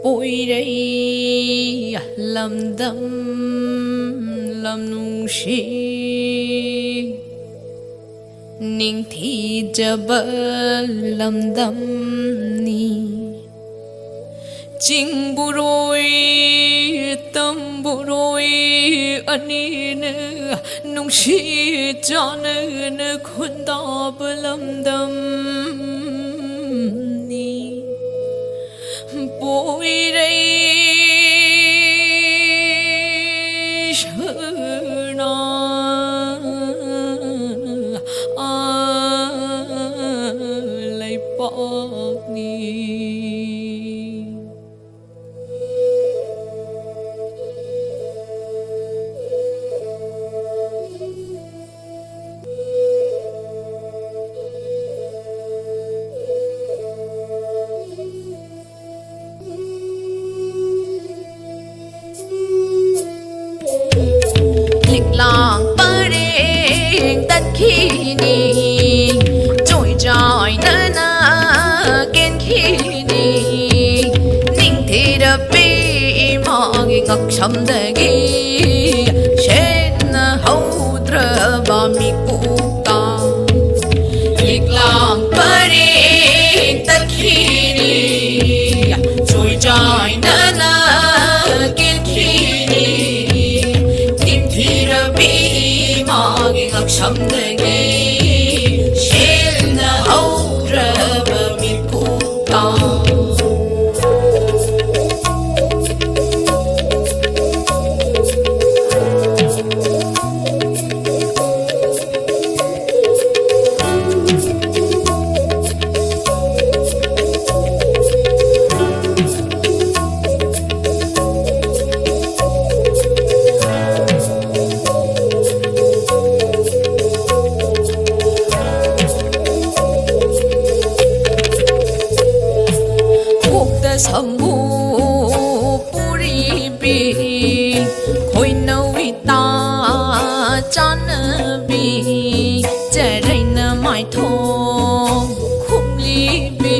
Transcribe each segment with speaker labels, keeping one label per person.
Speaker 1: Poirei lamdam lamnungshi ning thi jabal lamdam ni ching buroi tam buroi anine nungshi jana ne khunda lamdam ni Poirei shana alai pak ni Lang paring tất khi ni trôi trôi na na ken khi ni ning thi da pi ma gi ngak sam da gi shen na hau tra ba mi ku ta lang paring tất khi ni trôi trôi na na ken khi ni Someday, shell the whole rubber me put on. Sambu puri bi hoi no ita chan bi jarai na mai tho khum li bi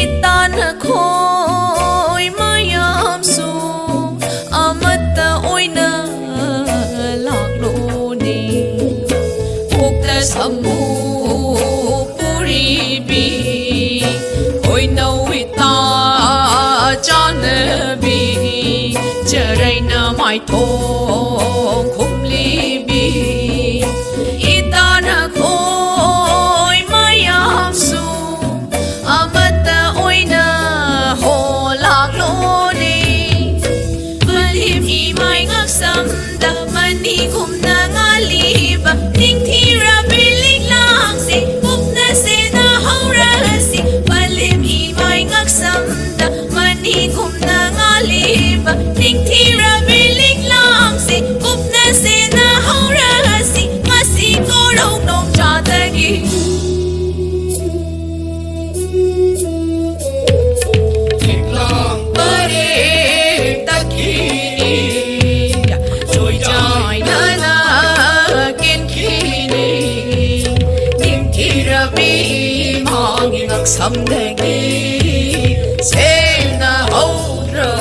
Speaker 1: ita na khoi mayam su amata oina lak lo ni okta sambu puri bi hoi no ita chana bi jarai na mai tho khum li bi ita na khoi mayam su amata oina ho lak lo ni malim I mai ngak sam da mani kum na ngali ba ning thi ra bilik lang si kum na se na haura si malim I mai ngak sam da mani kum na ngali ba ning thi ra bilik lang si kum na se na haura si ngasi ko rau nong cha ta gi lang pare ta ki trôi trôi na na ken ki ni ning thi ra bi ma gi ngak sam da gi se na ho ra